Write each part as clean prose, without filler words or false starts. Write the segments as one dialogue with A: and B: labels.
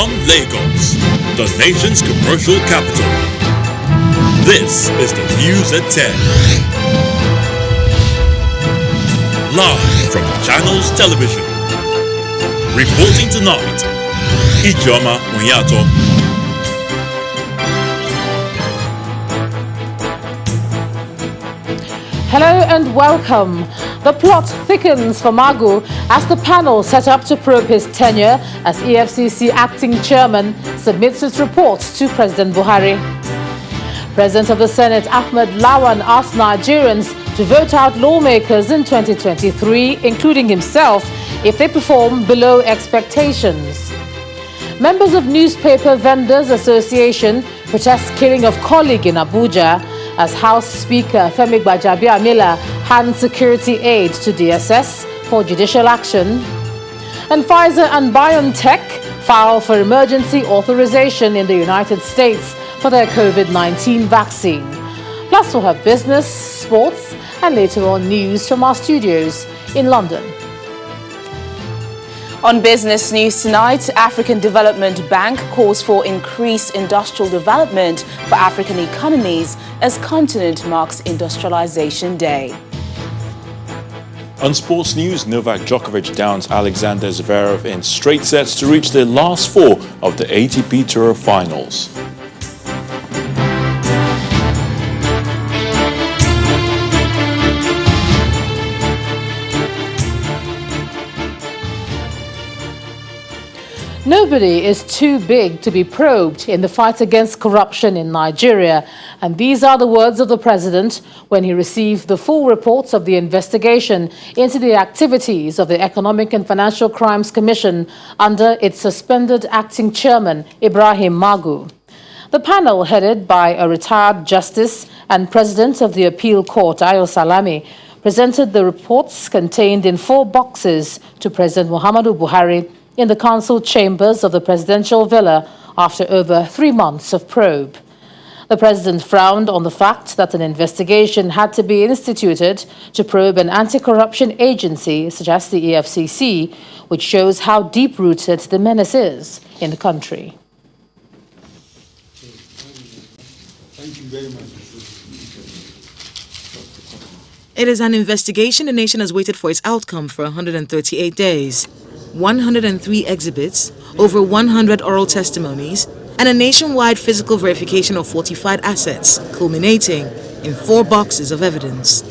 A: from Lagos, the nation's commercial capital. This is the News at 10. Live from Channels Television. Reporting tonight, Ijoma Onyato.
B: Hello and welcome. The plot thickens for MAGU as the panel set up to probe his tenure as EFCC acting chairman submits its report to President Buhari. President of the Senate Ahmed Lawan asked Nigerians to vote out lawmakers in 2023, including himself, if they perform below expectations. Members of Newspaper Vendors Association protest killing of colleague in Abuja as House Speaker Femi Gbajabiamila hands security aid to DSS for judicial action. And Pfizer and BioNTech file for emergency authorization in the United States for their COVID-19 vaccine. Plus we'll have business, sports, and later on news from our studios in London.
C: On business news tonight, African Development Bank calls for increased industrial development for African economies as continent marks Industrialization Day.
A: On sports news, Novak Djokovic downs Alexander Zverev in straight sets to reach the last four of the ATP Tour finals.
B: Nobody is too big to be probed in the fight against corruption in Nigeria. And these are the words of the president when he received the full reports of the investigation into the activities of the Economic and Financial Crimes Commission under its suspended acting chairman, Ibrahim Magu. The panel, headed by a retired justice and president of the appeal court, Ayo Salami, presented the reports contained in 4 boxes to President Muhammadu Buhari in the council chambers of the presidential villa after over 3 months of probe. The president frowned on the fact that an investigation had to be instituted to probe an anti-corruption agency such as the EFCC, which shows how deep-rooted the menace is in the country.
D: Thank you very much.
E: It is an investigation the nation has waited for its outcome for 138 days. 103 exhibits, over 100 oral testimonies, and a nationwide physical verification of fortified assets, culminating in 4 boxes of evidence.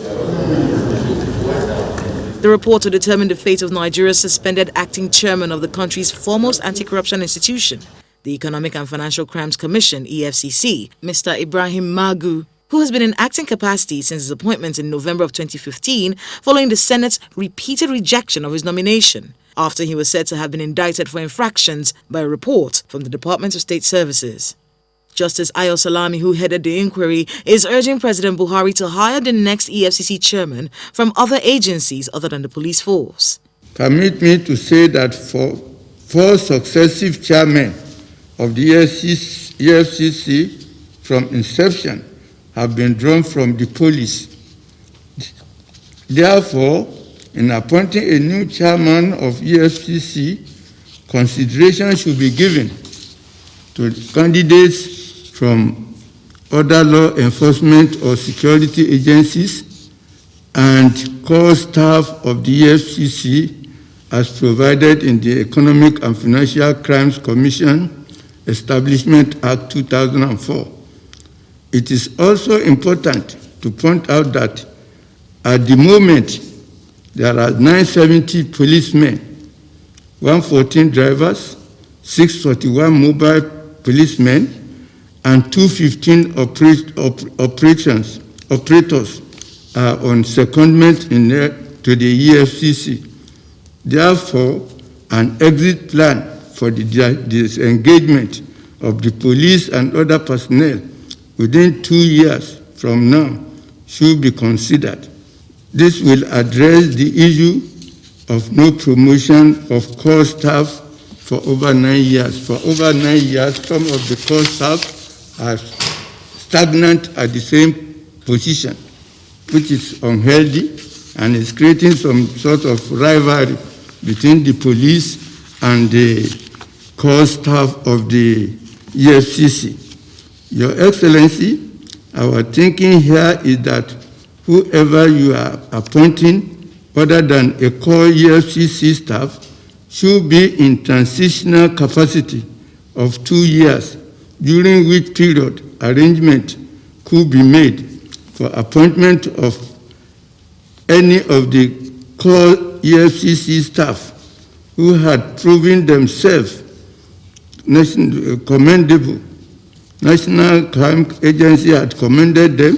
E: The report will determine the fate of Nigeria's suspended acting chairman of the country's foremost anti-corruption institution, the Economic and Financial Crimes Commission, EFCC, Mr. Ibrahim Magu, who has been in acting capacity since his appointment in November of 2015 following the Senate's repeated rejection of his nomination, after he was said to have been indicted for infractions by a report from the Department of State Services. Justice Ayo Salami, who headed the inquiry, is urging President Buhari to hire the next EFCC chairman from other agencies other than the police force.
D: Permit me to say that for 4 successive chairmen of the EFCC from inception have been drawn from the police. Therefore, in appointing a new chairman of EFCC, consideration should be given to candidates from other law enforcement or security agencies and core staff of the EFCC as provided in the Economic and Financial Crimes Commission Establishment Act 2004. It is also important to point out that at the moment, there are 970 policemen, 114 drivers, 641 mobile policemen, and 215 operators are on secondment to the EFCC. Therefore, an exit plan for the disengagement of the police and other personnel within 2 years from now should be considered. This will address the issue of no promotion of core staff for over 9 years. For over 9 years, some of the core staff are stagnant at the same position, which is unhealthy and is creating some sort of rivalry between the police and the core staff of the EFCC. Your Excellency, our thinking here is that whoever you are appointing other than a core EFCC staff should be in transitional capacity of 2 years, during which period arrangement could be made for appointment of any of the core EFCC staff who had proven themselves commendable. National Crime Agency had commended them,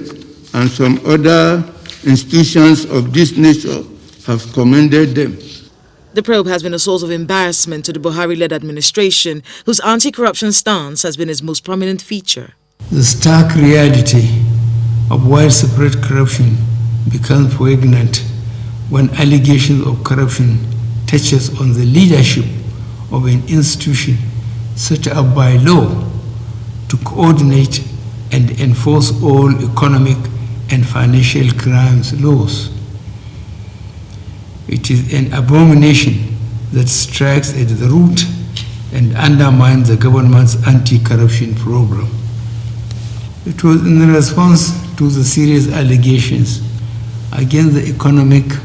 D: and some other institutions of this nature have commended them.
E: The probe has been a source of embarrassment to the Buhari-led administration, whose anti-corruption stance has been its most prominent feature.
F: The stark reality of widespread corruption becomes poignant when allegations of corruption touches on the leadership of an institution set up by law to coordinate and enforce all economic and financial crimes laws. It is an abomination that strikes at the root and undermines the government's anti-corruption program. It was in response to the serious allegations against the Economic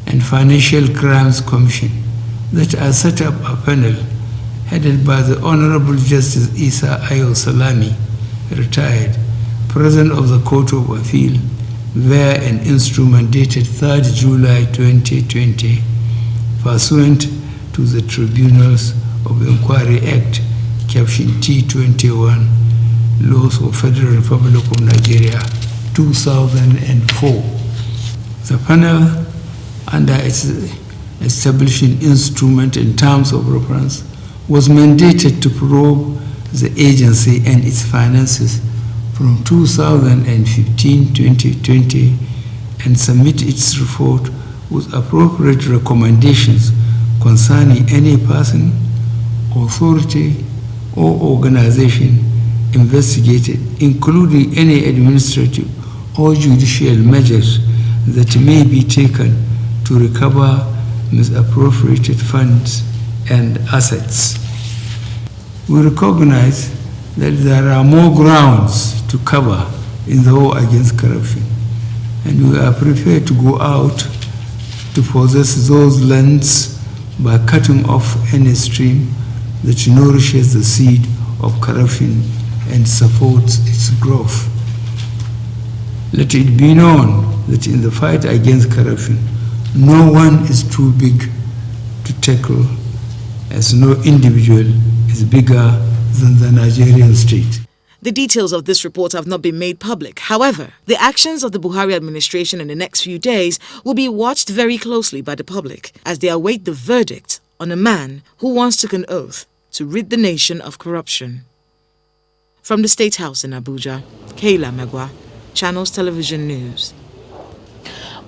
F: and Financial Crimes Commission that I set up a panel headed by the Honorable Justice Isa Ayo Salami, retired, President of the Court of Appeal, via an instrument dated 3rd July 2020, pursuant to the Tribunals of Inquiry Act, Caption T21, Laws of Federal Republic of Nigeria, 2004. The panel, under its establishing instrument in terms of reference, was mandated to probe the agency and its finances from 2015-2020 and submit its report with appropriate recommendations concerning any person, authority, or organization investigated, including any administrative or judicial measures that may be taken to recover misappropriated funds and assets. We recognize that there are more grounds to cover in the war against corruption, and we are prepared to go out to possess those lands by cutting off any stream that nourishes the seed of corruption and supports its growth. Let it be known that in the fight against corruption, no one is too big to tackle, as no individual is bigger than the Nigerian state.
E: The details of this report have not been made public. However, the actions of the Buhari administration in the next few days will be watched very closely by the public as they await the verdict on a man who once took an oath to rid the nation of corruption. From the State House in Abuja, Kayla Magwa, Channels Television News.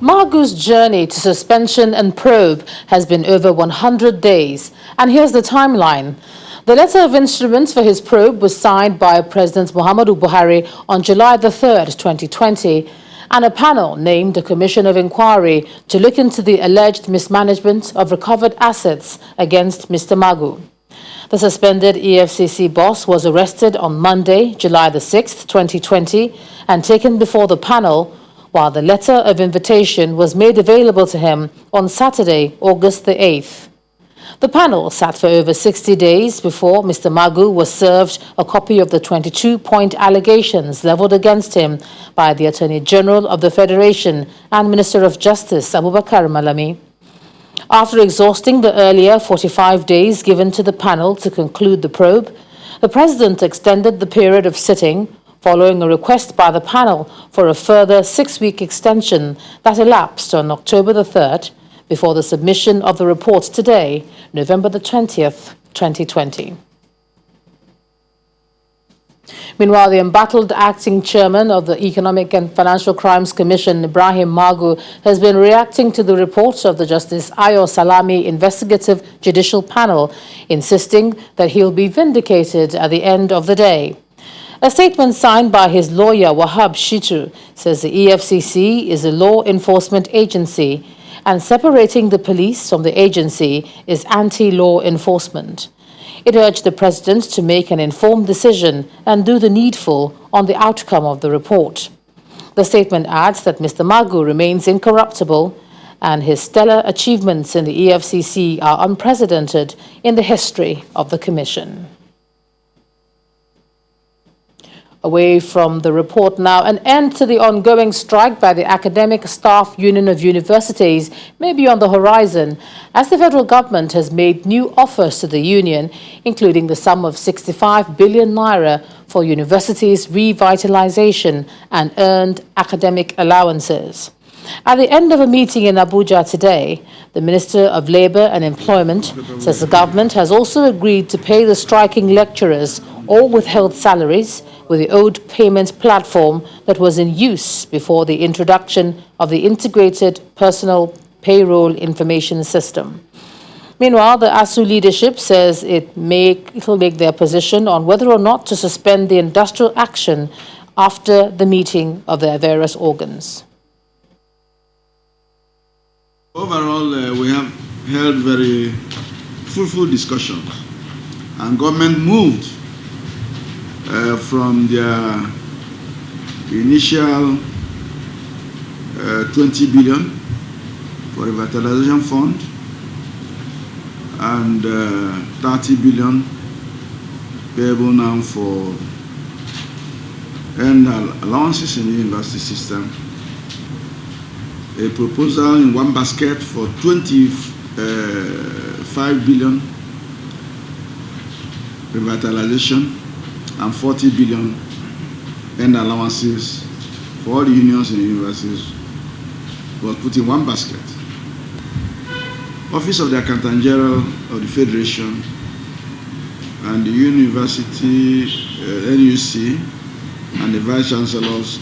B: MAGU's journey to suspension and probe has been over 100 days, and here's the timeline. The letter of instruments for his probe was signed by President Muhammadu Buhari on July the 3rd, 2020, and a panel named a commission of inquiry to look into the alleged mismanagement of recovered assets against Mr. MAGU. The suspended EFCC boss was arrested on Monday, July the 6th, 2020, and taken before the panel, while the letter of invitation was made available to him on Saturday, August the 8th. The panel sat for over 60 days before Mr. MAGU was served a copy of the 22-point allegations leveled against him by the Attorney General of the Federation and Minister of Justice, Abubakar Malami. After exhausting the earlier 45 days given to the panel to conclude the probe, the President extended the period of sitting following a request by the panel for a further 6-week extension that elapsed on October the 3rd before the submission of the report today, November the 20th, 2020. Meanwhile, the embattled acting chairman of the Economic and Financial Crimes Commission, Ibrahim MAGU, has been reacting to the report of the Justice Ayo Salami Investigative Judicial Panel, insisting that he'll be vindicated at the end of the day. A statement signed by his lawyer, Wahab Shitu, says the EFCC is a law enforcement agency and separating the police from the agency is anti-law enforcement. It urged the president to make an informed decision and do the needful on the outcome of the report. The statement adds that Mr. MAGU remains incorruptible and his stellar achievements in the EFCC are unprecedented in the history of the Commission. Away from the report now, an end to the ongoing strike by the Academic Staff Union of Universities may be on the horizon, as the federal government has made new offers to the union, including the sum of 65 billion naira for universities' revitalization and earned academic allowances. At the end of a meeting in Abuja today, the Minister of Labour and Employment says the government has also agreed to pay the striking lecturers all withheld salaries with the old payment platform that was in use before the introduction of the Integrated Personal Payroll Information System. Meanwhile, the ASU leadership says it will make their position on whether or not to suspend the industrial action after the meeting of their various organs.
G: Overall, we have held very fruitful discussions, and government moved from their initial 20 billion for revitalization fund and 30 billion payable now for earned allowances in the university system. A proposal in one basket for 25 billion revitalization and 40 billion earned allowances for all the unions and universities was put in one basket. Office of the Accountant General of the Federation and the University, NUC, and the Vice Chancellors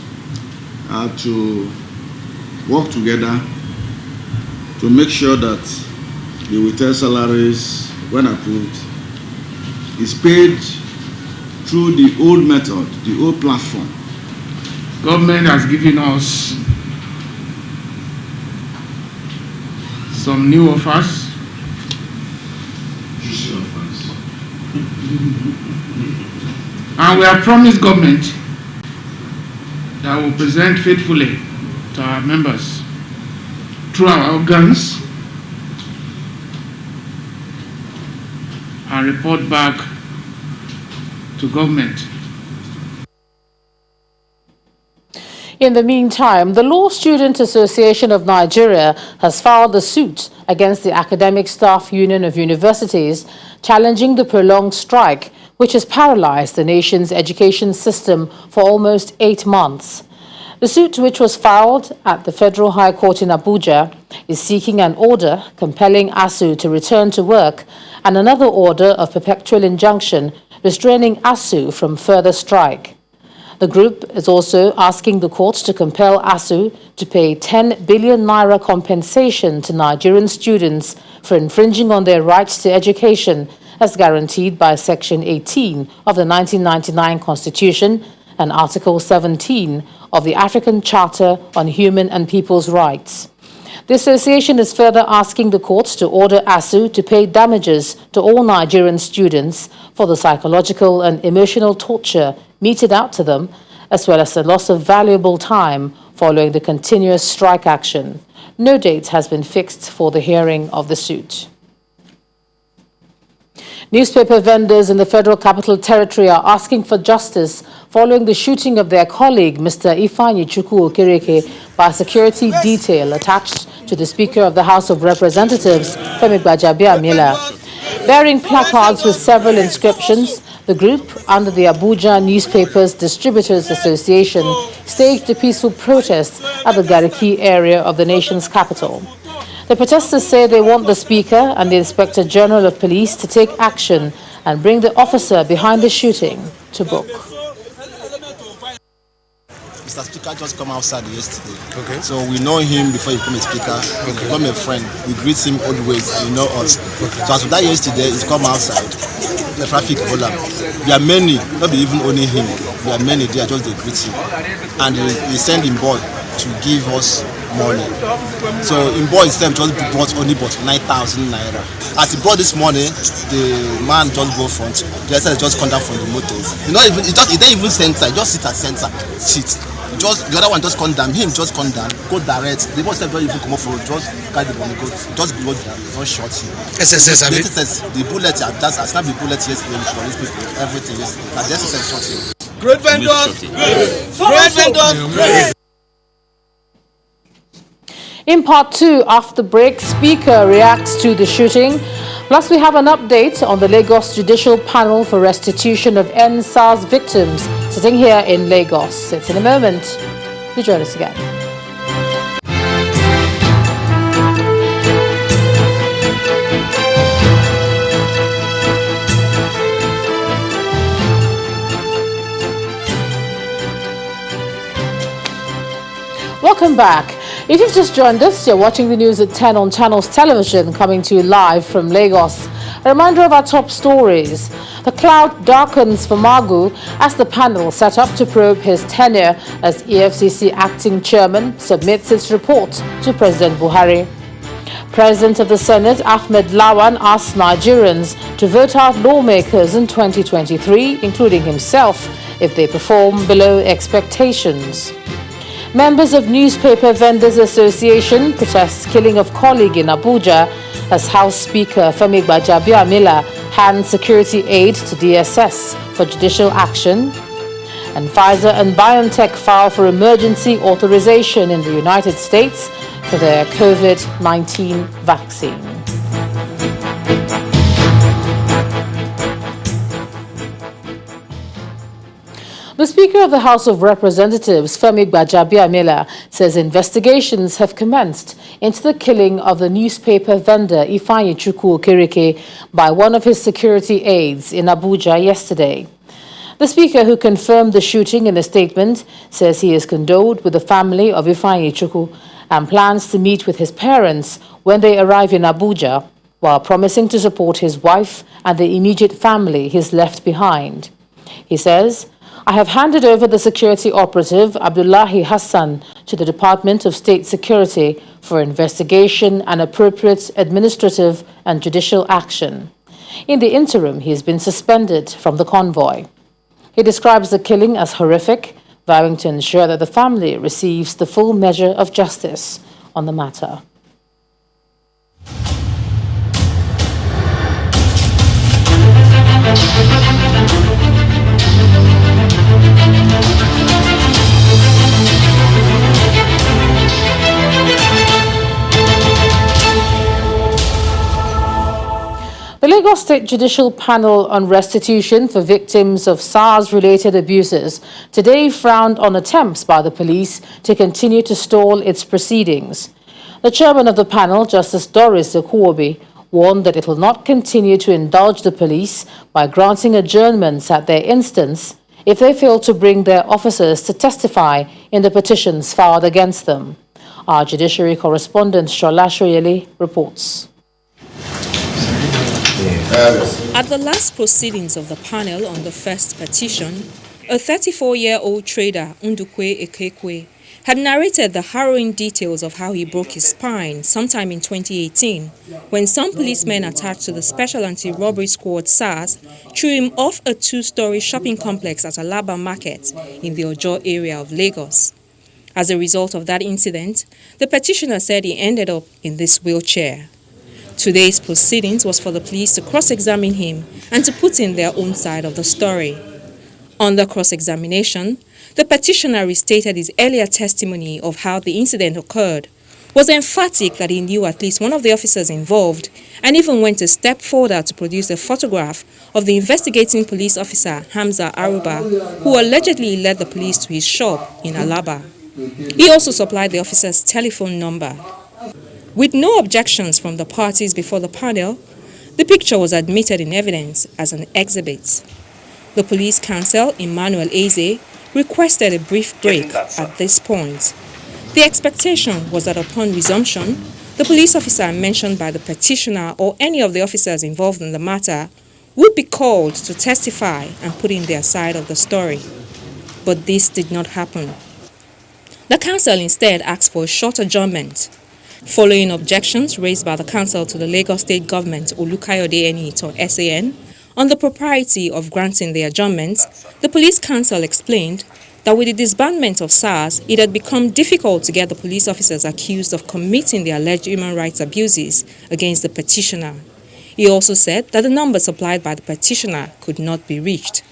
G: had to work together to make sure that the withheld salaries, when approved, is paid through the old method, the old platform.
H: Government has given us some new offers. And we have promised government that we will present faithfully to our members through our organs and report back to government.
B: In the meantime, the Law Student Association of Nigeria has filed a suit against the Academic Staff Union of Universities, challenging the prolonged strike, which has paralyzed the nation's education system for almost 8 months. The suit, which was filed at the Federal High Court in Abuja, is seeking an order compelling ASU to return to work and another order of perpetual injunction restraining ASU from further strike. The group is also asking the courts to compel ASU to pay 10 billion naira compensation to Nigerian students for infringing on their rights to education as guaranteed by Section 18 of the 1999 Constitution and Article 17 of the African Charter on Human and People's Rights. The association is further asking the courts to order ASU to pay damages to all Nigerian students for the psychological and emotional torture meted out to them, as well as the loss of valuable time following the continuous strike action. No date has been fixed for the hearing of the suit. Newspaper vendors in the Federal Capital Territory are asking for justice following the shooting of their colleague, Mr. Ifeanyi Chukwu Okereke, by a security detail attached to the Speaker of the House of Representatives, Femi Gbajabiamila. Bearing placards with several inscriptions, the group, under the Abuja Newspapers Distributors Association, staged a peaceful protest at the Gariki area of the nation's capital. The protesters say they want the Speaker and the Inspector General of Police to take action and bring the officer behind the shooting to book.
I: Mr. Speaker just come outside yesterday. Okay. So we know him before he became a speaker. Okay. He become a friend. We greet him always. He know us. Okay. So as of that yesterday, he's come outside. The traffic volume. There are many, not even only him. There are many there just they greet him, and we send him board to give us money. So in boy itself just brought only but 9,000 naira. As he brought this money, the man just go front. The other just come down from the motor. He didn't even center. He just sit at center. Just the other one just come down. Him just come down. Go direct. The boy itself don't even come off road. Just carry the money. Go just below the just shot him.
J: SSS.
I: The bullet. I snapped the bullet yesterday with police people. Everything. Yes. The SSS shot him.
J: Great vendors. Great vendors.
B: In part 2, after the break, Speaker reacts to the shooting. Plus, we have an update on the Lagos Judicial Panel for Restitution of NSAS victims sitting here in Lagos. It's in a moment. Do join us again. Welcome back. If you've just joined us, you're watching the news at 10 on Channels Television, coming to you live from Lagos. A reminder of our top stories. The cloud darkens for MAGU as the panel set up to probe his tenure as EFCC acting chairman submits its report to President Buhari. President of the Senate, Ahmed Lawan, asked Nigerians to vote out lawmakers in 2023, including himself, if they perform below expectations. Members of Newspaper Vendors Association protest killing of colleague in Abuja as House Speaker Femi Gbajabiamila hands security aid to DSS for judicial action. And Pfizer and BioNTech file for emergency authorization in the United States for their COVID-19 vaccine. The Speaker of the House of Representatives, Femi Gbajabiamila, says investigations have commenced into the killing of the newspaper vendor Ifeanyi Chukwu Okereke by one of his security aides in Abuja yesterday. The Speaker, who confirmed the shooting in a statement, says he is condoled with the family of Ifeanyi Chukwu and plans to meet with his parents when they arrive in Abuja, while promising to support his wife and the immediate family he's left behind. He says, "I have handed over the security operative, Abdullahi Hassan, to the Department of State Security for investigation and appropriate administrative and judicial action. In the interim, he has been suspended from the convoy." He describes the killing as horrific, vowing to ensure that the family receives the full measure of justice on the matter. The Lagos State Judicial Panel on Restitution for Victims of SARS-related abuses today frowned on attempts by the police to continue to stall its proceedings. The chairman of the panel, Justice Doris Okuwobi, warned that it will not continue to indulge the police by granting adjournments at their instance if they fail to bring their officers to testify in the petitions filed against them. Our judiciary correspondent, Shola Shoyele, reports.
K: At the last proceedings of the panel on the first petition, a 34-year-old trader, Ndukwe Ekekwe, had narrated the harrowing details of how he broke his spine sometime in 2018 when some policemen attached to the Special Anti-Robbery Squad SARS threw him off a 2-story shopping complex at Alaba Market in the Ojo area of Lagos. As a result of that incident, the petitioner said he ended up in this wheelchair. Today's proceedings was for the police to cross-examine him and to put in their own side of the story. On the cross-examination, the petitioner restated his earlier testimony of how the incident occurred, was emphatic that he knew at least one of the officers involved, and even went a step further to produce a photograph of the investigating police officer Hamza Aruba, who allegedly led the police to his shop in Alaba. He also supplied the officer's telephone number. With no objections from the parties before the panel, the picture was admitted in evidence as an exhibit. The police counsel, Emmanuel Eze, requested a brief break at this point. The expectation was that upon resumption, the police officer mentioned by the petitioner or any of the officers involved in the matter would be called to testify and put in their side of the story. But this did not happen. The council instead asked for a short adjournment. Following objections raised by the council to the Lagos State Government Olukayode Enito SAN on the propriety of granting the adjournment, the police council explained that with the disbandment of SARS, it had become difficult to get the police officers accused of committing the alleged human rights abuses against the petitioner. He also said that the number supplied by the petitioner could not be reached.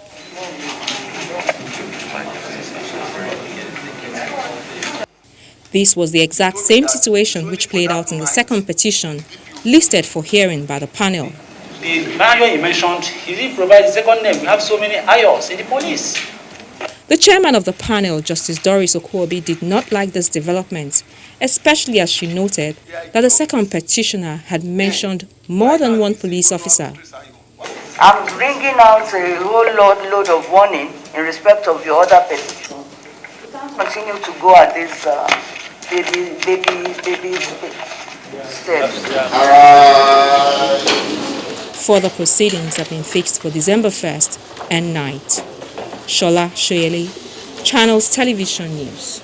K: This was the exact same situation which played out in the second petition, listed for hearing by the panel.
J: The manual you mentioned, he didn't provide the second name. We have so many IOs in the police.
K: The chairman of the panel, Justice Doris Okuobi, did not like this development, especially as she noted that the second petitioner had mentioned more than one police officer.
L: I'm bringing out a whole load of warning in respect of your other petition. You can't continue to go at this baby steps.
K: Further proceedings have been fixed for December 1st and night. Shola Shoyele, Channels Television News.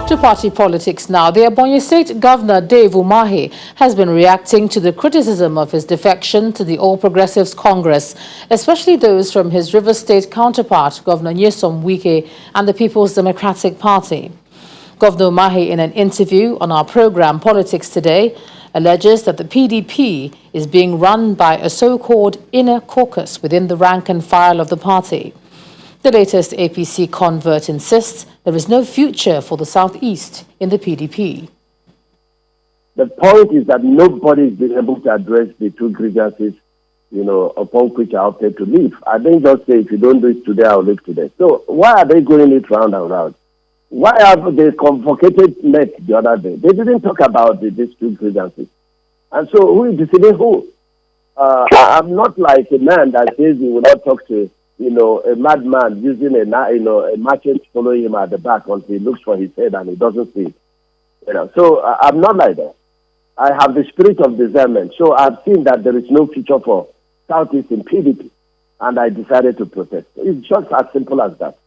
B: To party politics now. The Ebonyi State Governor Dave Umahi has been reacting to the criticism of his defection to the All Progressives Congress, especially those from his River State counterpart, Governor Nyesom Wike, and the People's Democratic Party. Governor Umahi, in an interview on our program Politics Today, alleges that the PDP is being run by a so-called inner caucus within the rank and file of the party. The latest APC convert insists there is no future for the Southeast in the PDP.
M: The point is that nobody has been able to address the two grievances, upon which I opted to leave. I didn't just say, if you don't do it today, I'll leave today. So why are they going it round and round? Why have they convocated Met the other day? They didn't talk about these two grievances. And so who is deceiving who? I'm not like a man that says he will not talk to a madman using a merchant following him at the back until he looks for his head and he doesn't see it. So I'm not like that. I have the spirit of discernment. So I've seen that there is no future for Southeast in PDP, and I decided to protest. It's just as simple as that.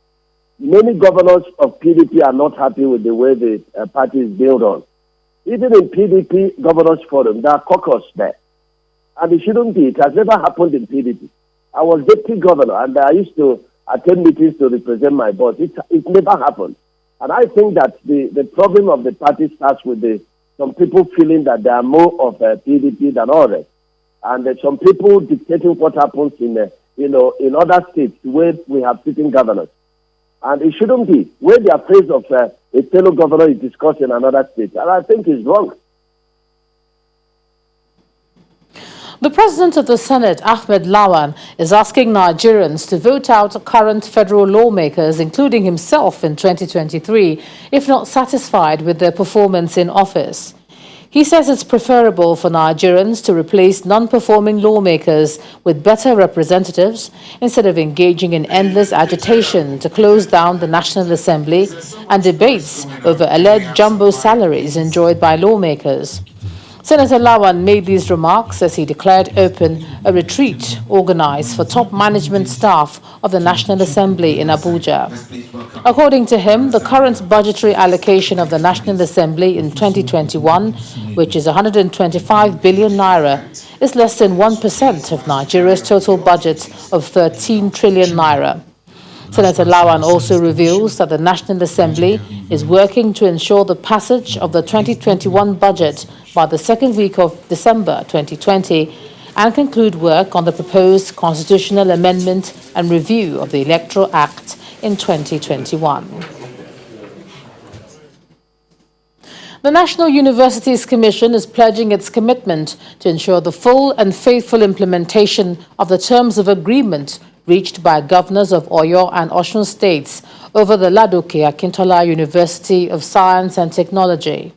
M: Many governors of PDP are not happy with the way the party is built on. Even in PDP Governors Forum, there are caucus there. And it shouldn't be. It has never happened in PDP. I was deputy governor and I used to attend meetings to represent my boss. It never happened. And I think that the problem of the party starts with some people feeling that they are more of a PDP than others. And some people dictating what happens in other states where we have sitting governors. And it shouldn't be. Where they are afraid of a fellow governor is discussed in another state. And I think it's wrong.
B: The President of the Senate, Ahmed Lawan, is asking Nigerians to vote out current federal lawmakers, including himself, in 2023, if not satisfied with their performance in office. He says it's preferable for Nigerians to replace non-performing lawmakers with better representatives instead of engaging in endless agitation to close down the National Assembly and debates over alleged jumbo salaries enjoyed by lawmakers. Senator Lawan made these remarks as he declared open a retreat organized for top management staff of the National Assembly in Abuja. According to him, the current budgetary allocation of the National Assembly in 2021, which is 125 billion naira, is less than 1% of Nigeria's total budget of 13 trillion naira. Senator Lawan also reveals that the National Assembly is working to ensure the passage of the 2021 budget by the second week of December 2020 and conclude work on the proposed constitutional amendment and review of the Electoral Act in 2021. The National Universities Commission is pledging its commitment to ensure the full and faithful implementation of the terms of agreement reached by governors of Oyo and Osun states over the Ladoke Akintola University of Science and Technology.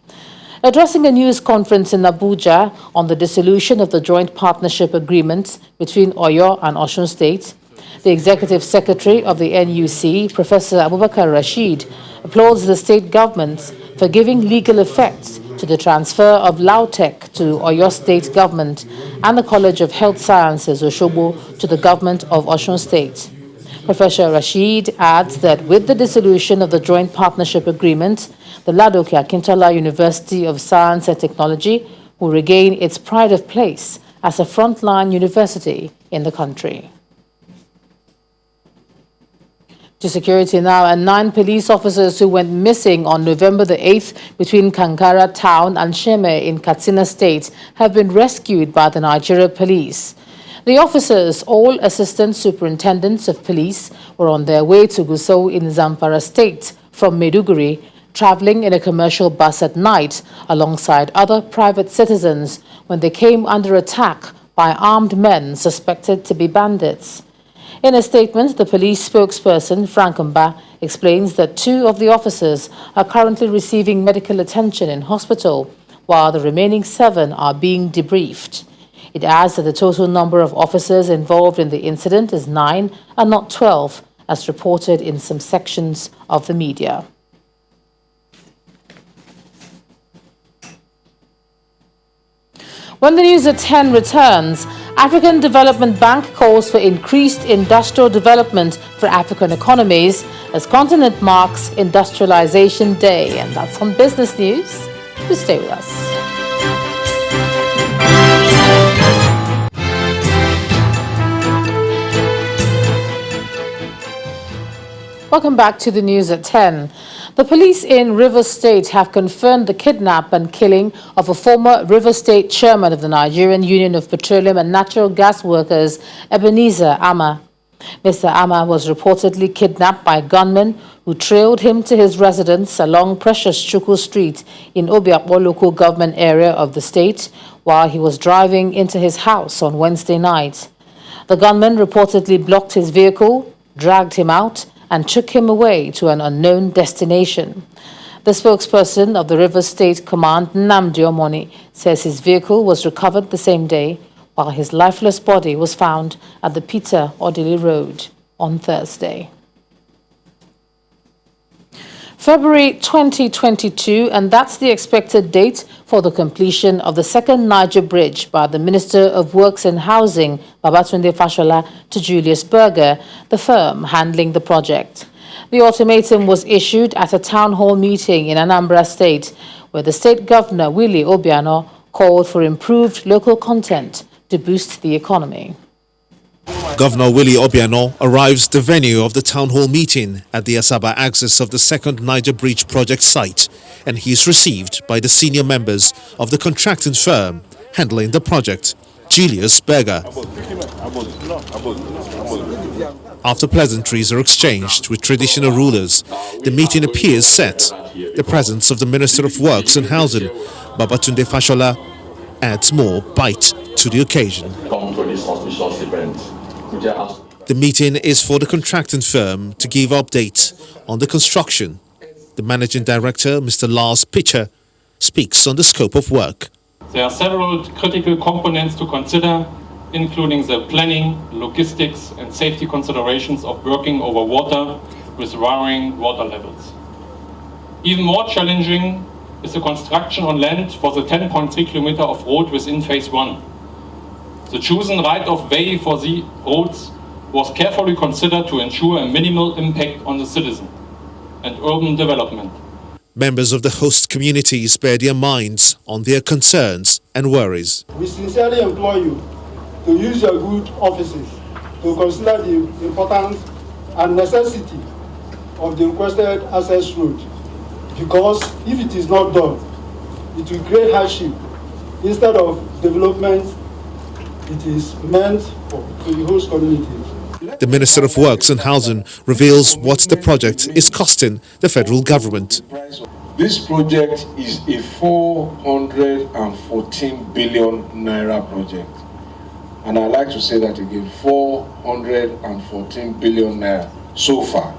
B: Addressing a news conference in Abuja on the dissolution of the joint partnership agreement between Oyo and Osun states, The Executive Secretary of the NUC, Professor Abubakar Rashid, applauds the state government for giving legal effect to the transfer of LAUTECH to Oyo State Government and the College of Health Sciences, Osogbo, to the Government of Osun State. Professor Rashid adds that with the dissolution of the Joint Partnership Agreement, the Ladoke Akintola University of Science and Technology will regain its pride of place as a frontline university in the country. To security now, and 9 police officers who went missing on November the 8th between Kankara town and Sheme in Katsina State have been rescued by the Nigeria police. The officers, all assistant superintendents of police, were on their way to Gusau in Zamfara State from Maiduguri, traveling in a commercial bus at night alongside other private citizens when they came under attack by armed men suspected to be bandits. In a statement, the police spokesperson, Frank Mba, explains that 2 of the officers are currently receiving medical attention in hospital, while the remaining 7 are being debriefed. It adds that the total number of officers involved in the incident is 9 and not 12, as reported in some sections of the media. When the news at 10 returns, African Development Bank calls for increased industrial development for African economies as continent marks Industrialization Day. And that's on Business News. Please stay with us. Welcome back to the news at 10. The police in Rivers State have confirmed the kidnap and killing of a former Rivers State chairman of the Nigerian Union of Petroleum and Natural Gas Workers, Ebenezer Ama. Mr. Ama was reportedly kidnapped by gunmen who trailed him to his residence along Precious Chukwu Street in Obiakpo local government area of the state while he was driving into his house on Wednesday night. The gunmen reportedly blocked his vehicle, dragged him out, and took him away to an unknown destination. The spokesperson of the Rivers State Command, Nnamdi Omoni, says his vehicle was recovered the same day, while his lifeless body was found at the Peter Odili Road on Thursday. February 2022, and that's the expected date for the completion of the second Niger Bridge by the Minister of Works and Housing, Babatunde Fashola, to Julius Berger, the firm handling the project. The ultimatum was issued at a town hall meeting in Anambra State, where the state governor, Willie Obiano, called for improved local content to boost the economy.
N: Governor Willie Obiano arrives at the venue of the town hall meeting at the Asaba axis of the second Niger Bridge project site, and he is received by the senior members of the contracting firm handling the project, Julius Berger. After pleasantries are exchanged with traditional rulers, the meeting appears set. The presence of the Minister of Works and Housing, Babatunde Fashola, adds more bite to the occasion. The meeting is for the contracting firm to give updates on the construction. The Managing Director, Mr. Lars Pitcher, speaks on the scope of work.
O: There are several critical components to consider, including the planning, logistics and safety considerations of working over water with varying water levels. Even more challenging is the construction on land for the 10.3 kilometers of road within Phase 1. The chosen right of way for the roads was carefully considered to ensure a minimal impact on the citizen and urban development.
N: Members of the host communities bear their minds on their concerns and worries.
P: We sincerely implore you to use your good offices to consider the importance and necessity of the requested access road, because if it is not done, it will create hardship instead of development it is meant for the host communities.
N: The Minister of Works and Housing reveals what the project is costing the federal government.
Q: This project is a 414 billion naira project. And I'd like to say that again, 414 billion naira so far.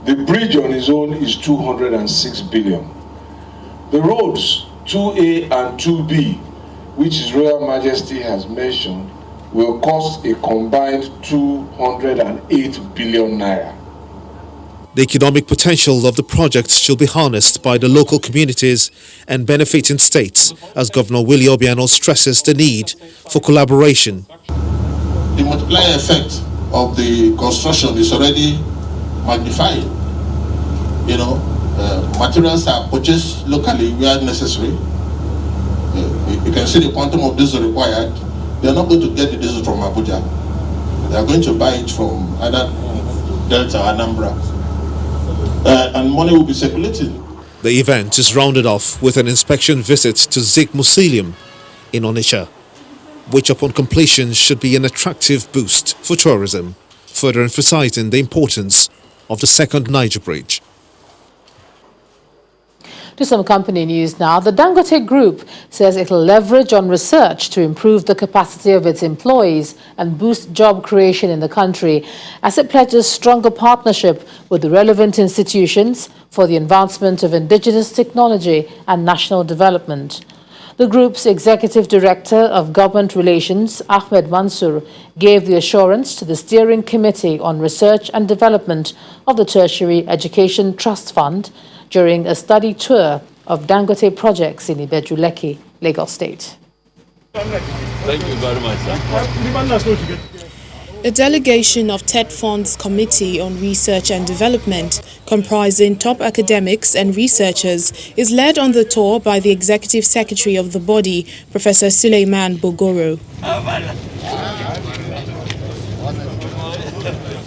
Q: The bridge on its own is 206 billion. The roads 2A and 2B, which His Royal Majesty has mentioned, will cost a combined 208 billion naira.
N: The economic potential of the project should be harnessed by the local communities and benefiting states, as Governor Willie Obiano stresses the need for collaboration.
R: The multiplier effect of the construction is already magnified. You know, materials are purchased locally where necessary. You can see the quantum of diesel required. They are not going to get the diesel from Abuja. They are going to buy it from either Delta or Anambra. And money will be circulating.
N: The event is rounded off with an inspection visit to Zik Museum in Onitsha, which upon completion should be an attractive boost for tourism, further emphasizing the importance of the second Niger Bridge.
B: To some company news now, the Dangote Group says it will leverage on research to improve the capacity of its employees and boost job creation in the country as it pledges stronger partnership with the relevant institutions for the advancement of indigenous technology and national development. The group's Executive Director of Government Relations, Ahmed Mansour, gave the assurance to the Steering Committee on Research and Development of the Tertiary Education Trust Fund during a study tour of Dangote projects in Ibeju-Lekki, Lagos State.
S: Thank you very much, sir.
K: A delegation of TED Fund's Committee on Research and Development, comprising top academics and researchers, is led on the tour by the Executive Secretary of the body, Professor Suleiman Bogoro.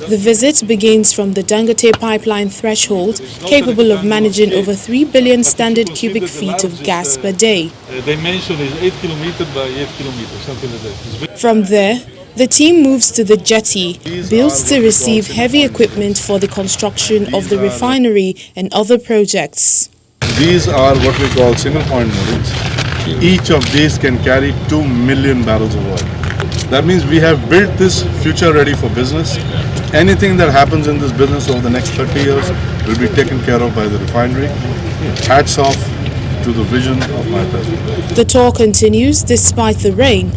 K: The visit begins from the Dangote pipeline threshold, capable of managing over 3 billion standard cubic feet of gas per day.
S: Dimension is 8 kilometers by 8 kilometers, something like that.
K: From there, the team moves to the jetty, built to receive heavy equipment for the construction of the refinery and other projects.
T: These are what we call single-point moorings. Each of these can carry 2 million barrels of oil. That means we have built this future ready for business. Anything that happens in this business over the next 30 years will be taken care of by the refinery. Hats off to the vision of my president.
K: The tour continues despite the rain.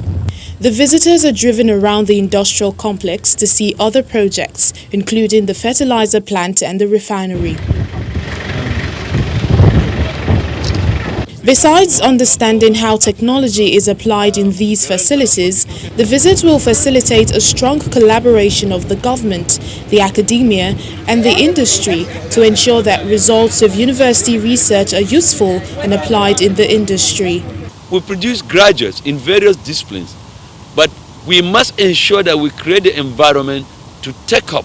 K: The visitors are driven around the industrial complex to see other projects, including the fertilizer plant and the refinery. Besides understanding how technology is applied in these facilities, the visit will facilitate a strong collaboration of the government, the academia, and the industry to ensure that results of university research are useful and applied in the industry.
U: We produce graduates in various disciplines, but we must ensure that we create the environment to take up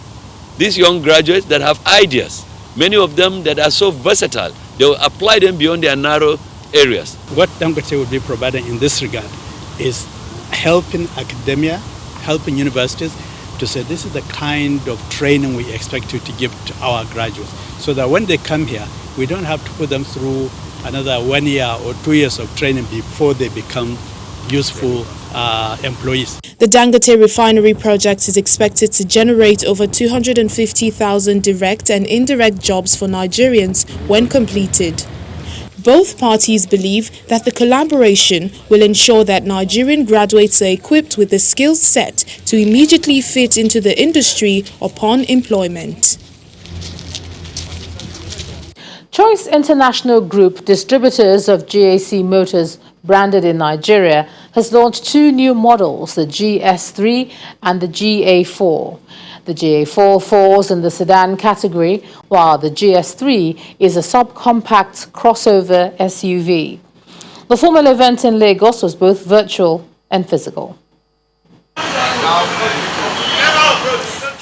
U: these young graduates that have ideas, many of them that are so versatile, they will apply them beyond their narrow areas.
V: What Dangote will be providing in this regard is helping academia, helping universities to say this is the kind of training we expect you to give to our graduates, so that when they come here, we don't have to put them through another 1 year or 2 years of training before they become useful employees.
K: The Dangote refinery project is expected to generate over 250,000 direct and indirect jobs for Nigerians when completed. Both parties believe that the collaboration will ensure that Nigerian graduates are equipped with the skill set to immediately fit into the industry upon employment.
B: Choice International Group, distributors of GAC motors branded in Nigeria, has launched 2 new models, the GS3 and the GA4. The GA4 falls in the sedan category, while the GS3 is a subcompact crossover SUV. The formal event in Lagos was both virtual and physical.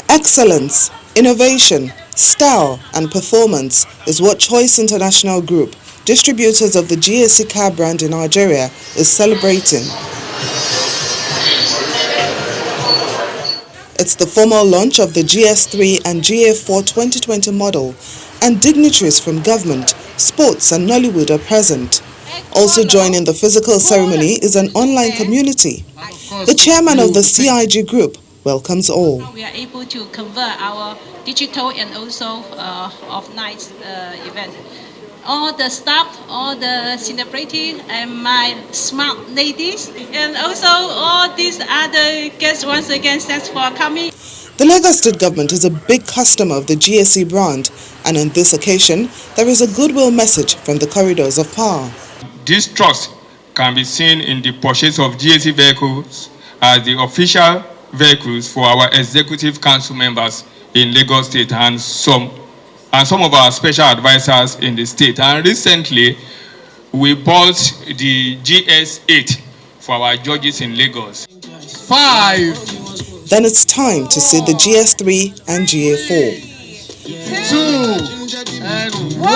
W: Excellence, innovation, style and performance is what Choice International Group, distributors of the GAC car brand in Nigeria, is celebrating. It's the formal launch of the GS3 and GA4 2020 model, and dignitaries from government, sports and Nollywood are present. Also joining the physical ceremony is an online community. The chairman of the CIG group welcomes all.
X: We are able to convert our digital and also of night event
A: all the staff, all the celebrities, and my smart ladies, and also all these other guests. Once again, thanks for coming.
W: The Lagos State government is a big customer of the GSE brand, and on this occasion, there is a goodwill message from the corridors of power.
C: This trust can be seen in the purchase of GSE vehicles as the official vehicles for our executive council members in Lagos State and some of our special advisors in the state. And recently, we bought the GS8 for our judges in Lagos. 5.
W: Then it's time to see the GS3 and GA4.
C: 2 and 1.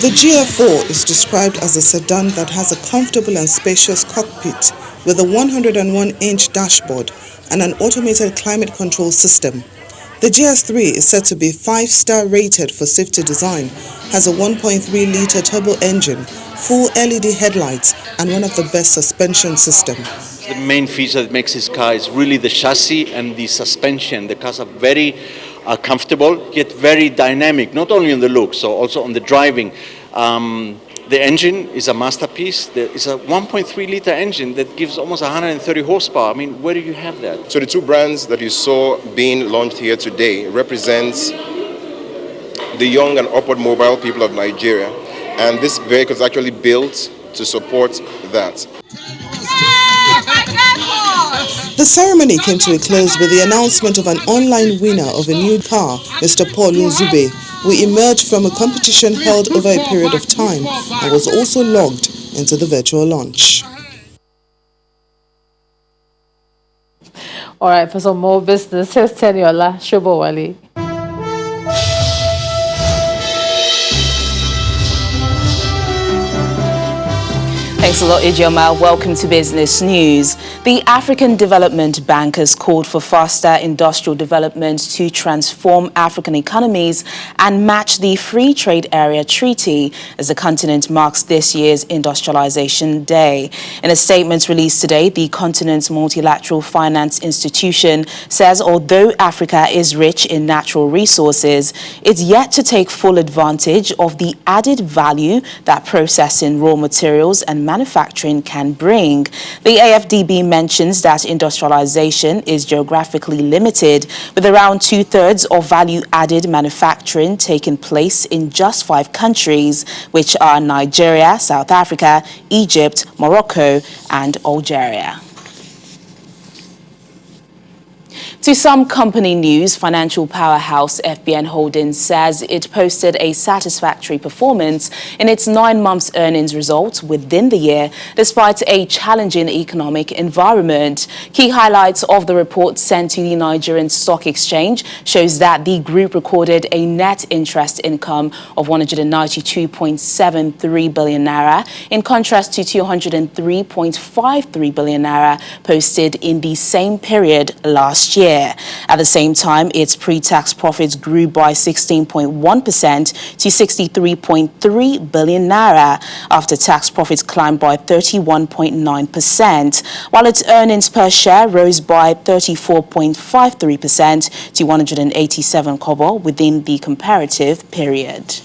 W: The GA4 is described as a sedan that has a comfortable and spacious cockpit with a 101-inch dashboard and an automated climate control system. The GS3 is said to be 5-star rated for safety design, has a 1.3-litre turbo engine, full LED headlights, and one of the best suspension systems.
D: The main feature that makes this car is really the chassis and the suspension. The cars are very comfortable, yet very dynamic, not only on the look, so also on the driving. The engine is a masterpiece. It's a 1.3-litre engine that gives almost 130 horsepower. I mean, where do you have that?
X: So the two brands that you saw being launched here today represents the young and upward mobile people of Nigeria. And this vehicle is actually built to support that.
W: The ceremony came to a close with the announcement of an online winner of a new car, Mr. Paul Uzube, who emerged from a competition held over a period of time and was also logged into the virtual launch.
B: All right, for some more business, here's Teniola Shobowale.
Y: Thanks a lot, Ijeoma. Welcome to Business News. The African Development Bank has called for faster industrial development to transform African economies and match the Free Trade Area Treaty as the continent marks this year's Industrialization Day. In a statement released today, the continent's multilateral finance institution says although Africa is rich in natural resources, it's yet to take full advantage of the added value that processing raw materials and manufacturing can bring. The AFDB mentions that industrialization is geographically limited, with around 2/3 of value-added manufacturing taking place in just 5 countries, which are Nigeria, South Africa, Egypt, Morocco, and Algeria. To some company news, financial powerhouse FBN Holdings says it posted a satisfactory performance in its 9 months earnings results within the year, despite a challenging economic environment. Key highlights of the report sent to the Nigerian Stock Exchange shows that the group recorded a net interest income of 192.73 billion naira, in contrast to 203.53 billion naira posted in the same period last year. At the same time, its pre-tax profits grew by 16.1% to 63.3 billion naira. After-tax profits climbed by 31.9%, while its earnings per share rose by 34.53% to 187 kobo within the comparative period.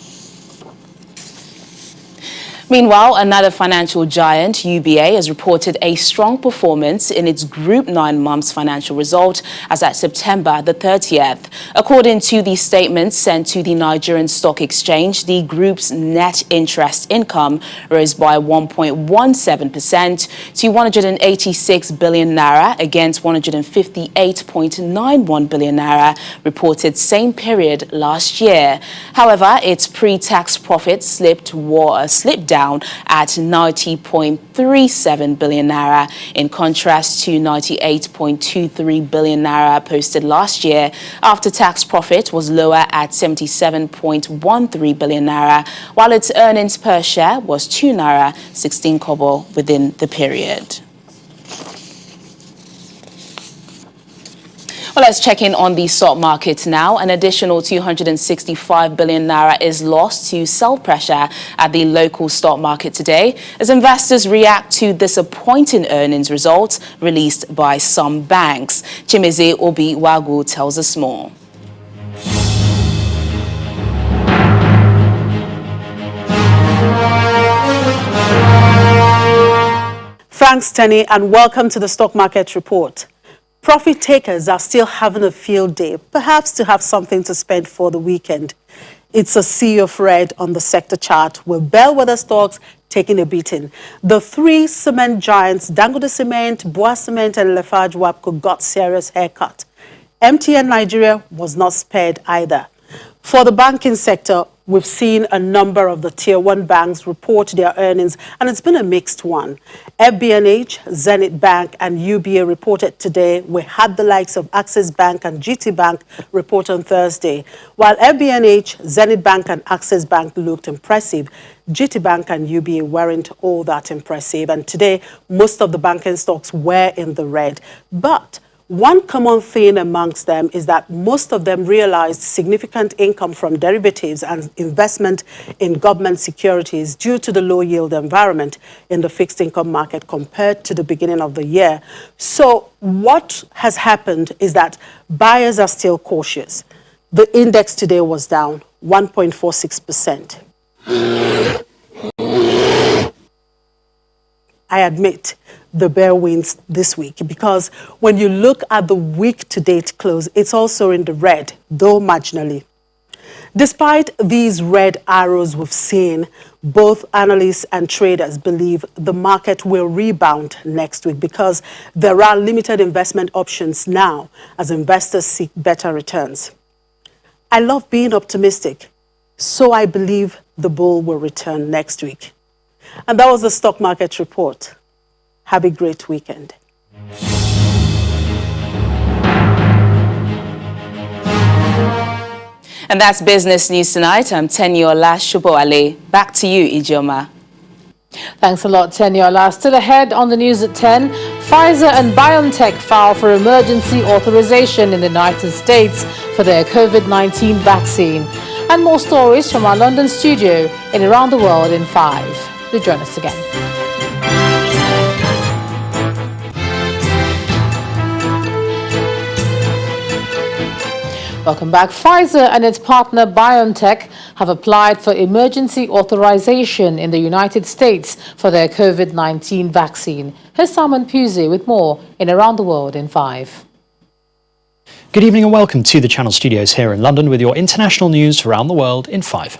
Y: Meanwhile, another financial giant, UBA, has reported a strong performance in its Group 9 months financial result as at September the 30th. According to the statement sent to the Nigerian Stock Exchange, the group's net interest income rose by 1.17% to 186 billion naira against 158.91 billion naira reported same period last year. However, its pre-tax profits slipped down at 90.37 billion naira, in contrast to 98.23 billion naira posted last year. After-tax profit was lower at 77.13 billion naira, while its earnings per share was 2 naira 16 kobo within the period. Well, let's check in on the stock market now. An additional 265 billion naira is lost to sell pressure at the local stock market today as investors react to disappointing earnings results released by some banks. Chimeze Obi-Wagu tells us more.
E: Thanks, Tenny, and welcome to the Stock Market Report. Profit takers are still having a field day, perhaps to have something to spend for the weekend. It's a sea of red on the sector chart, with bellwether stocks taking a beating. The three cement giants, Dangote Cement, ABUIA Cement, and Lafarge Wapco, got serious haircut. MTN Nigeria was not spared either. For the banking sector, we've seen a number of the Tier 1 banks report their earnings, and it's been a mixed one. FBNH, Zenith Bank, and UBA reported today. We had the likes of Access Bank and GT Bank report on Thursday. While FBNH, Zenith Bank, and Access Bank looked impressive, GT Bank and UBA weren't all that impressive. And today, most of the banking stocks were in the red. But one common theme amongst them is that most of them realized significant income from derivatives and investment in government securities due to the low yield environment in the fixed income market compared to the beginning of the year. So what has happened is that buyers are still cautious. The index today was down 1.46%. I admit the bear wins this week because when you look at the week-to-date close, it's also in the red, though marginally. Despite these red arrows we've seen, both analysts and traders believe the market will rebound next week because there are limited investment options now as investors seek better returns. I love being optimistic, so I believe the bull will return next week. And that was the Stock Market Report. Have a great weekend.
Y: And that's Business News Tonight. I'm Teniola Shuboale. Back to you, Ijeoma.
B: Thanks a lot, Teniola. Still ahead on the news at 10, Pfizer and BioNTech file for emergency authorization in the United States for their COVID-19 vaccine. And more stories from our London studio in Around the World in 5. Do join us again. Welcome back. Pfizer and its partner BioNTech have applied for emergency authorization in the United States for their COVID-19 vaccine. Here's Simon Pusey with more in Around the World in 5.
F: Good evening and welcome to the Channel Studios here in London with your international news around the world in 5.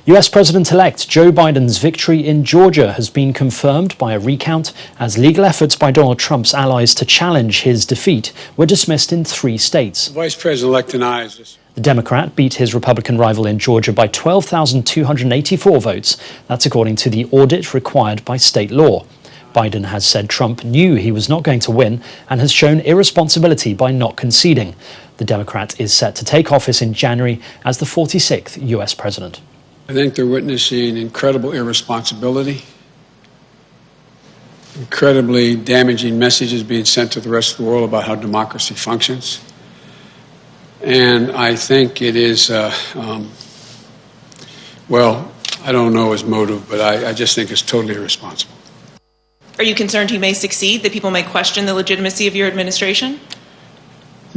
F: US President-elect Joe Biden's victory in Georgia has been confirmed by a recount as legal efforts by Donald Trump's allies to challenge his defeat were dismissed in 3 states.
G: The Vice President-elect denies this.
F: The Democrat beat his Republican rival in Georgia by 12,284 votes. That's according to the audit required by state law. Biden has said Trump knew he was not going to win and has shown irresponsibility by not conceding. The Democrat is set to take office in January as the 46th US president.
G: I think they're witnessing incredible irresponsibility, incredibly damaging messages being sent to the rest of the world about how democracy functions. And I think it is, well, I don't know his motive, but I just think it's totally irresponsible.
H: Are you concerned he may succeed, that people may question the legitimacy of your administration?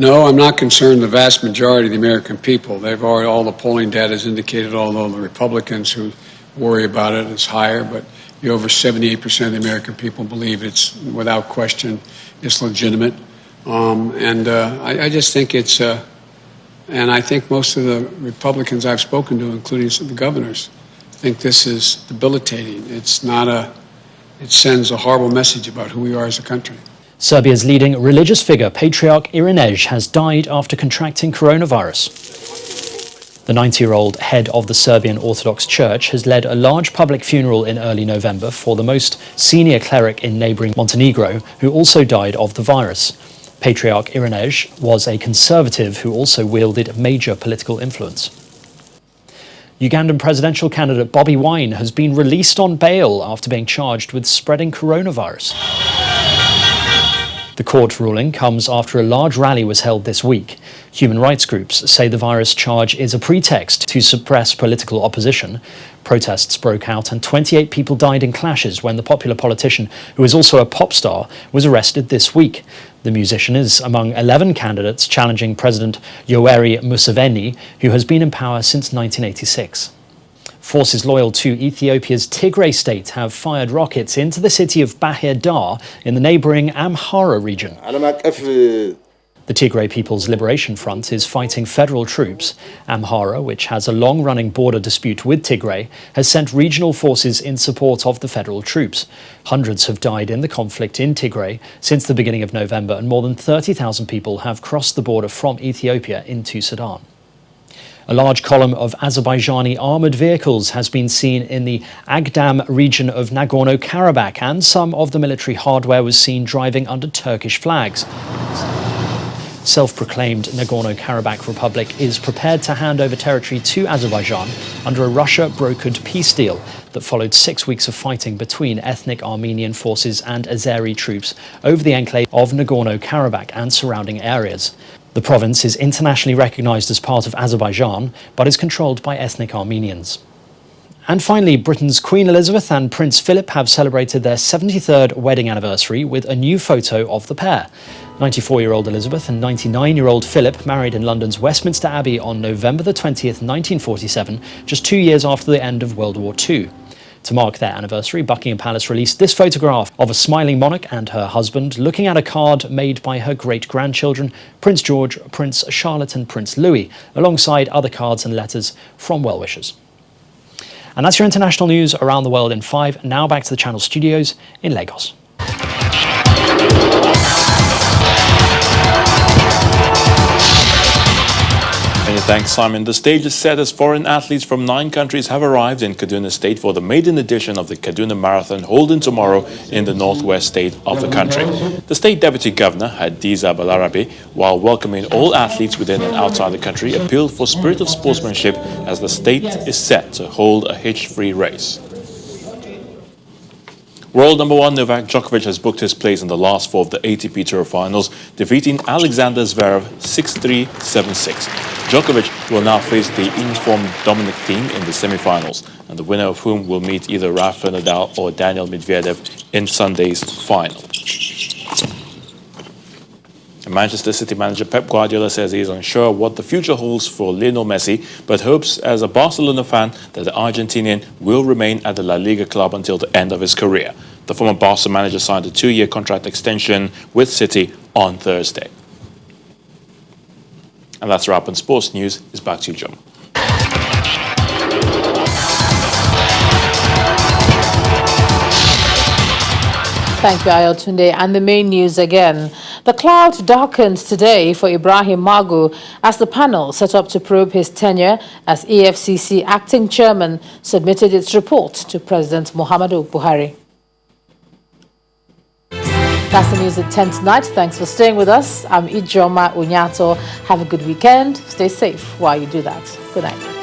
G: No, I'm not concerned. The vast majority of the American people, they've already, all the polling data has indicated, although the Republicans who worry about it is higher, but over 78% of the American people believe it's, without question, it's legitimate. I just think it's, and I think most of the Republicans I've spoken to, including some of the governors, think this is debilitating. It's not it sends a horrible message about who we are as a country.
F: Serbia's leading religious figure, Patriarch Irinej, has died after contracting coronavirus. The 90-year-old head of the Serbian Orthodox Church has led a large public funeral in early November for the most senior cleric in neighbouring Montenegro, who also died of the virus. Patriarch Irinej was a conservative who also wielded major political influence. Ugandan presidential candidate Bobi Wine has been released on bail after being charged with spreading coronavirus. The court ruling comes after a large rally was held this week. Human rights groups say the virus charge is a pretext to suppress political opposition. Protests broke out and 28 people died in clashes when the popular politician, who is also a pop star, was arrested this week. The musician is among 11 candidates challenging President Yoweri Museveni, who has been in power since 1986. Forces loyal to Ethiopia's Tigray state have fired rockets into the city of Bahir Dar in the neighbouring Amhara region. The Tigray People's Liberation Front is fighting federal troops. Amhara, which has a long-running border dispute with Tigray, has sent regional forces in support of the federal troops. Hundreds have died in the conflict in Tigray since the beginning of November, and more than 30,000 people have crossed the border from Ethiopia into Sudan. A large column of Azerbaijani armoured vehicles has been seen in the Agdam region of Nagorno-Karabakh, and some of the military hardware was seen driving under Turkish flags. Self-proclaimed Nagorno-Karabakh Republic is prepared to hand over territory to Azerbaijan under a Russia-brokered peace deal that followed 6 weeks of fighting between ethnic Armenian forces and Azeri troops over the enclave of Nagorno-Karabakh and surrounding areas. The province is internationally recognized as part of Azerbaijan, but is controlled by ethnic Armenians. And finally, Britain's Queen Elizabeth and Prince Philip have celebrated their 73rd wedding anniversary with a new photo of the pair. 94-year-old Elizabeth and 99-year-old Philip married in London's Westminster Abbey on November the 20th, 1947, just 2 years after the end of World War II. To mark their anniversary, Buckingham Palace released this photograph of a smiling monarch and her husband looking at a card made by her great-grandchildren, Prince George, Prince Charlotte and Prince Louis, alongside other cards and letters from well-wishers. And that's your international news around the world in 5. Now back to the Channel studios in Lagos.
I: Many thanks, Simon. The stage is set as foreign athletes from 9 countries have arrived in Kaduna State for the maiden edition of the Kaduna Marathon holding tomorrow in the northwest state of the country. The state deputy governor, Hadiza Balarabe, while welcoming all athletes within and outside the country, appealed for spirit of sportsmanship as the state is set to hold a hitch-free race. World number 1 Novak Djokovic has booked his place in the last 4 of the ATP Tour finals, defeating Alexander Zverev 6-3, 7-6. Djokovic will now face the informed Dominic Thiem in the semi-finals, and the winner of whom will meet either Rafa Nadal or Daniel Medvedev in Sunday's final. Manchester City manager Pep Guardiola says he is unsure what the future holds for Lionel Messi, but hopes as a Barcelona fan that the Argentinian will remain at the La Liga club until the end of his career. The former Barca manager signed a 2-year contract extension with City on Thursday. And that's a wrap on sports news. It's back to you, John.
B: Thank you, Ayotunde. And the main news again. The cloud darkened today for Ibrahim MAGU as the panel set up to probe his tenure as EFCC acting chairman submitted its report to President Muhammadu Buhari. That's the news at 10 tonight. Thanks for staying with us. I'm Ijoma Unyato. Have a good weekend. Stay safe while you do that. Good night.